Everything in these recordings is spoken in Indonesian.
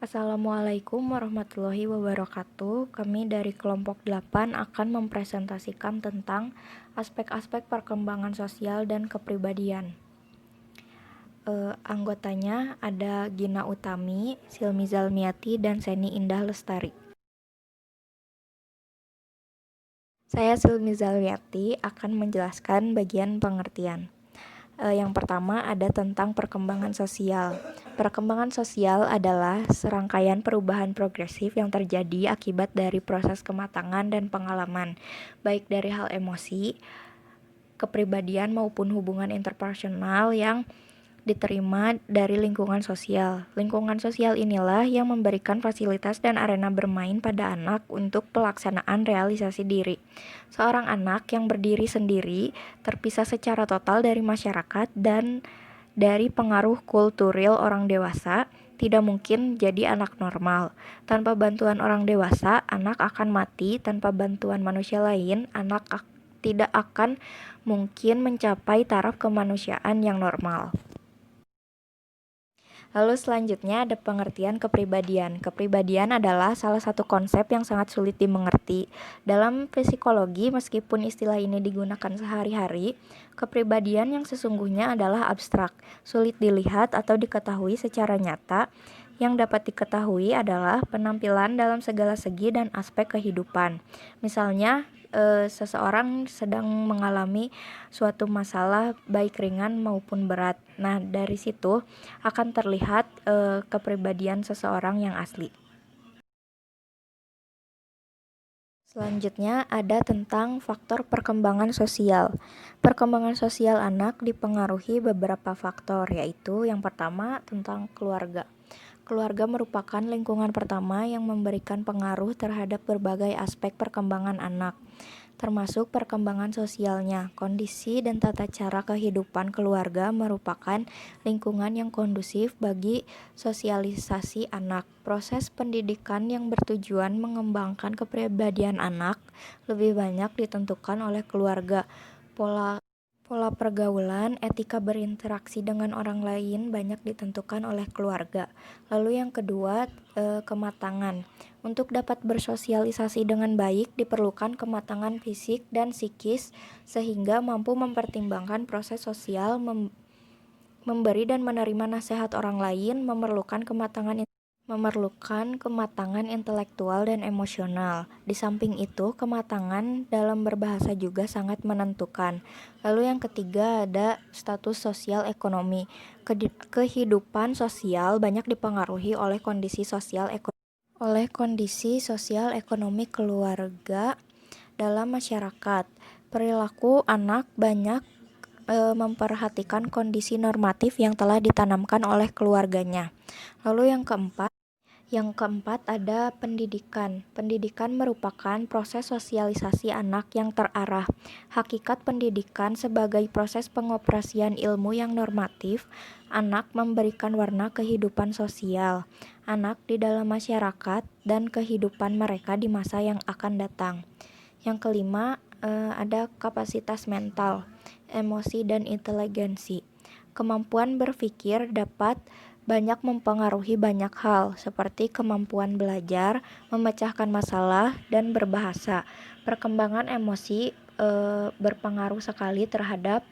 Assalamualaikum warahmatullahi wabarakatuh. Kami dari kelompok 8 akan mempresentasikan tentang aspek-aspek perkembangan sosial dan kepribadian. Anggotanya ada Gina Utami, Silmi Zalmiati, dan Seni Indah Lestari. Saya Silmi Zalmiati akan menjelaskan bagian pengertian. Yang pertama ada tentang perkembangan sosial. Perkembangan sosial adalah serangkaian perubahan progresif yang terjadi akibat dari proses kematangan dan pengalaman, baik dari hal emosi, kepribadian maupun hubungan interpersonal yang diterima dari lingkungan sosial. Lingkungan sosial inilah yang memberikan fasilitas dan arena bermain pada anak untuk pelaksanaan realisasi diri. Seorang anak yang berdiri sendiri terpisah secara total dari masyarakat dan dari pengaruh kulturil orang dewasa, tidak mungkin jadi anak normal. Tanpa bantuan orang dewasa, anak akan mati. Tanpa bantuan manusia lain, anak tidak akan mungkin mencapai taraf kemanusiaan yang normal. Lalu selanjutnya ada pengertian kepribadian. Kepribadian adalah salah satu konsep yang sangat sulit dimengerti. Dalam psikologi, meskipun istilah ini digunakan sehari-hari, kepribadian yang sesungguhnya adalah abstrak, sulit dilihat atau diketahui secara nyata. Yang dapat diketahui adalah penampilan dalam segala segi dan aspek kehidupan. Misalnya, seseorang sedang mengalami suatu masalah baik ringan maupun berat. Nah, dari situ akan terlihat kepribadian seseorang yang asli. Selanjutnya ada tentang faktor perkembangan sosial. Perkembangan sosial anak dipengaruhi beberapa faktor, yaitu yang pertama tentang keluarga. Keluarga merupakan lingkungan pertama yang memberikan pengaruh terhadap berbagai aspek perkembangan anak, termasuk perkembangan sosialnya. Kondisi dan tata cara kehidupan keluarga merupakan lingkungan yang kondusif bagi sosialisasi anak. Proses pendidikan yang bertujuan mengembangkan kepribadian anak lebih banyak ditentukan oleh keluarga. Pola pergaulan, etika berinteraksi dengan orang lain banyak ditentukan oleh keluarga. Lalu yang kedua, kematangan. Untuk dapat bersosialisasi dengan baik diperlukan kematangan fisik dan psikis sehingga mampu mempertimbangkan proses sosial, memberi dan menerima nasihat orang lain, memerlukan kematangan intelektual dan emosional. Di samping itu, kematangan dalam berbahasa juga sangat menentukan. Lalu yang ketiga ada status sosial ekonomi. Kehidupan sosial banyak dipengaruhi oleh kondisi sosial ekonomi keluarga dalam masyarakat. Perilaku anak banyak memperhatikan kondisi normatif yang telah ditanamkan oleh keluarganya. Lalu yang keempat ada pendidikan. Pendidikan merupakan proses sosialisasi anak yang terarah. Hakikat pendidikan sebagai proses pengoperasian ilmu yang normatif, anak memberikan warna kehidupan sosial anak di dalam masyarakat dan kehidupan mereka di masa yang akan datang. Yang kelima, ada kapasitas mental, emosi, dan inteligensi. Kemampuan berpikir dapat banyak mempengaruhi banyak hal, seperti kemampuan belajar, memecahkan masalah, dan berbahasa. Perkembangan emosi berpengaruh sekali terhadap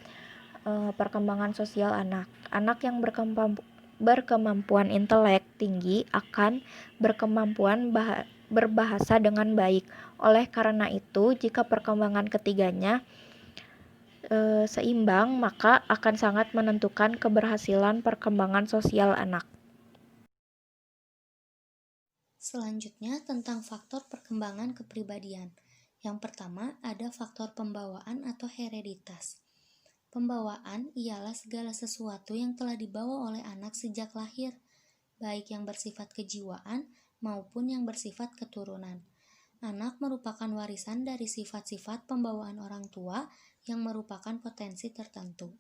perkembangan sosial anak. Anak yang berkemampuan intelek tinggi akan berkemampuan berbahasa dengan baik. Oleh karena itu, jika perkembangan ketiganya seimbang, maka akan sangat menentukan keberhasilan perkembangan sosial anak. Selanjutnya tentang faktor perkembangan kepribadian. Yang pertama ada faktor pembawaan atau hereditas. Pembawaan ialah segala sesuatu yang telah dibawa oleh anak sejak lahir, baik yang bersifat kejiwaan maupun yang bersifat keturunan. Anak merupakan warisan dari sifat-sifat pembawaan orang tua yang merupakan potensi tertentu.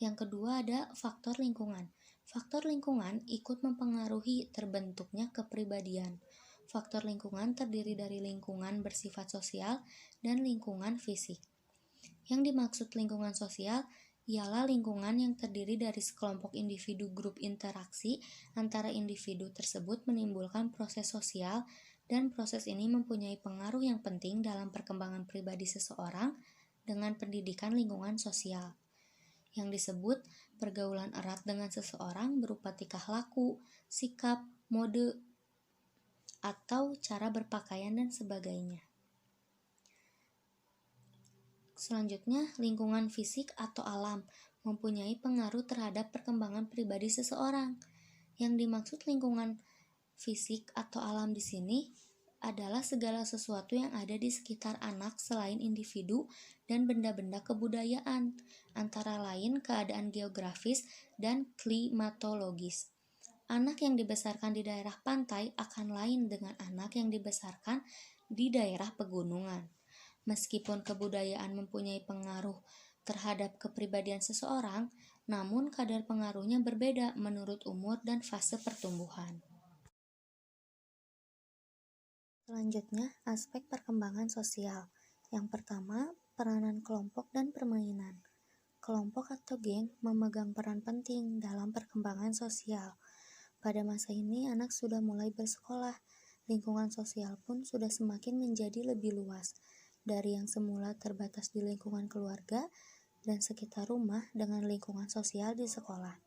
Yang kedua ada faktor lingkungan. Faktor lingkungan ikut mempengaruhi terbentuknya kepribadian. Faktor lingkungan terdiri dari lingkungan bersifat sosial dan lingkungan fisik. Yang dimaksud lingkungan sosial ialah lingkungan yang terdiri dari sekelompok individu. Grup interaksi antara individu tersebut menimbulkan proses sosial, dan proses ini mempunyai pengaruh yang penting dalam perkembangan pribadi seseorang dengan pendidikan lingkungan sosial. Yang disebut pergaulan erat dengan seseorang berupa tingkah laku, sikap, mode, atau cara berpakaian dan sebagainya. Selanjutnya, lingkungan fisik atau alam mempunyai pengaruh terhadap perkembangan pribadi seseorang. Yang dimaksud lingkungan fisik atau alam di sini adalah segala sesuatu yang ada di sekitar anak selain individu dan benda-benda kebudayaan, antara lain keadaan geografis dan klimatologis. Anak yang dibesarkan di daerah pantai akan lain dengan anak yang dibesarkan di daerah pegunungan. Meskipun kebudayaan mempunyai pengaruh terhadap kepribadian seseorang, namun kadar pengaruhnya berbeda menurut umur dan fase pertumbuhan. Selanjutnya, aspek perkembangan sosial. Yang pertama, peranan kelompok dan permainan. Kelompok atau geng memegang peran penting dalam perkembangan sosial. Pada masa ini, anak sudah mulai bersekolah. Lingkungan sosial pun sudah semakin menjadi lebih luas, dari yang semula terbatas di lingkungan keluarga dan sekitar rumah dengan lingkungan sosial di sekolah.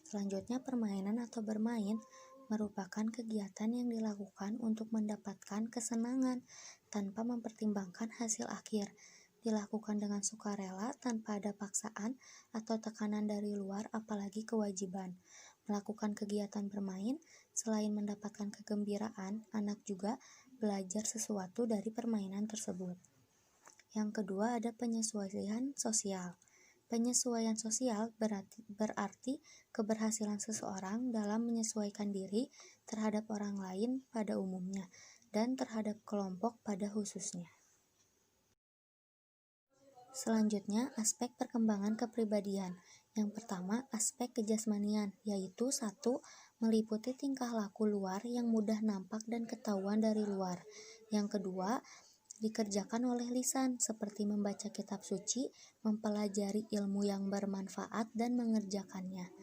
Selanjutnya, permainan atau bermain merupakan kegiatan yang dilakukan untuk mendapatkan kesenangan tanpa mempertimbangkan hasil akhir, dilakukan dengan sukarela tanpa ada paksaan atau tekanan dari luar apalagi kewajiban. Melakukan kegiatan bermain, selain mendapatkan kegembiraan, anak juga belajar sesuatu dari permainan tersebut. Yang kedua ada penyesuaian sosial. Penyesuaian sosial berarti keberhasilan seseorang dalam menyesuaikan diri terhadap orang lain pada umumnya dan terhadap kelompok pada khususnya. Selanjutnya, aspek perkembangan kepribadian. Yang pertama, aspek kejasmanian, yaitu 1. Meliputi tingkah laku luar yang mudah nampak dan ketahuan dari luar. Yang kedua, dikerjakan oleh lisan, seperti membaca kitab suci, mempelajari ilmu yang bermanfaat dan mengerjakannya.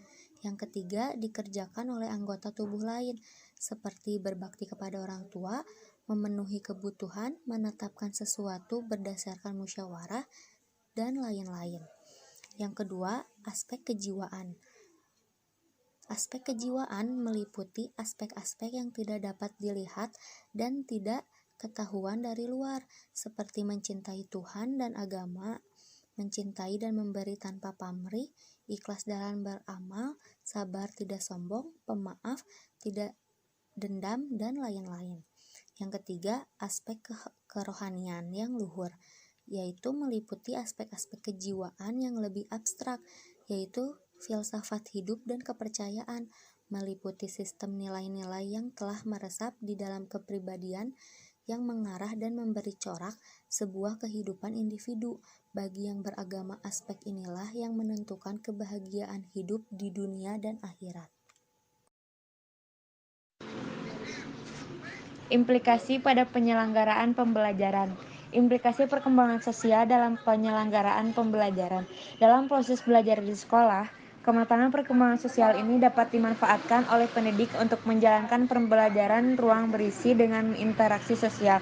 Yang ketiga, dikerjakan oleh anggota tubuh lain, seperti berbakti kepada orang tua, memenuhi kebutuhan, menetapkan sesuatu berdasarkan musyawarah, dan lain-lain. Yang kedua, aspek kejiwaan. Aspek kejiwaan meliputi aspek-aspek yang tidak dapat dilihat dan tidak ketahuan dari luar, seperti mencintai Tuhan dan agama, mencintai dan memberi tanpa pamrih, ikhlas dalam beramal, sabar tidak sombong, pemaaf, tidak dendam, dan lain-lain. Yang ketiga, aspek kerohanian yang luhur, yaitu meliputi aspek-aspek kejiwaan yang lebih abstrak, yaitu filsafat hidup dan kepercayaan, meliputi sistem nilai-nilai yang telah meresap di dalam kepribadian yang mengarah dan memberi corak sebuah kehidupan individu. Bagi yang beragama, aspek inilah yang menentukan kebahagiaan hidup di dunia dan akhirat. Implikasi pada penyelenggaraan pembelajaran. Implikasi perkembangan sosial dalam penyelenggaraan pembelajaran. Dalam proses belajar di sekolah, kematangan perkembangan sosial ini dapat dimanfaatkan oleh pendidik untuk menjalankan pembelajaran ruang berisi dengan interaksi sosial.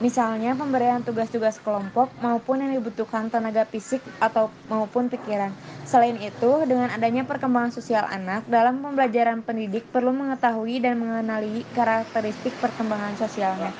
Misalnya pemberian tugas-tugas kelompok maupun yang dibutuhkan tenaga fisik atau maupun pikiran. Selain itu, dengan adanya perkembangan sosial anak, dalam pembelajaran pendidik perlu mengetahui dan mengenali karakteristik perkembangan sosialnya.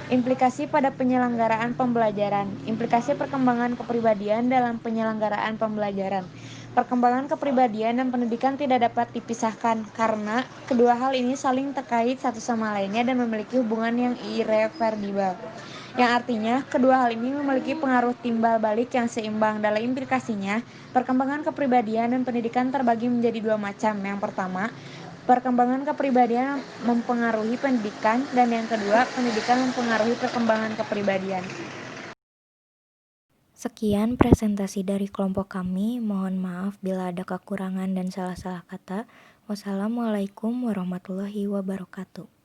Implikasi pada penyelenggaraan pembelajaran. Implikasi perkembangan kepribadian dalam penyelenggaraan pembelajaran. Perkembangan kepribadian dan pendidikan tidak dapat dipisahkan karena kedua hal ini saling terkait satu sama lainnya dan memiliki hubungan yang irreversibel. Yang artinya, kedua hal ini memiliki pengaruh timbal balik yang seimbang. Dalam implikasinya, perkembangan kepribadian dan pendidikan terbagi menjadi dua macam. Yang pertama, perkembangan kepribadian mempengaruhi pendidikan, dan yang kedua, pendidikan mempengaruhi perkembangan kepribadian. Sekian presentasi dari kelompok kami. Mohon maaf bila ada kekurangan dan salah-salah kata. Wassalamualaikum warahmatullahi wabarakatuh.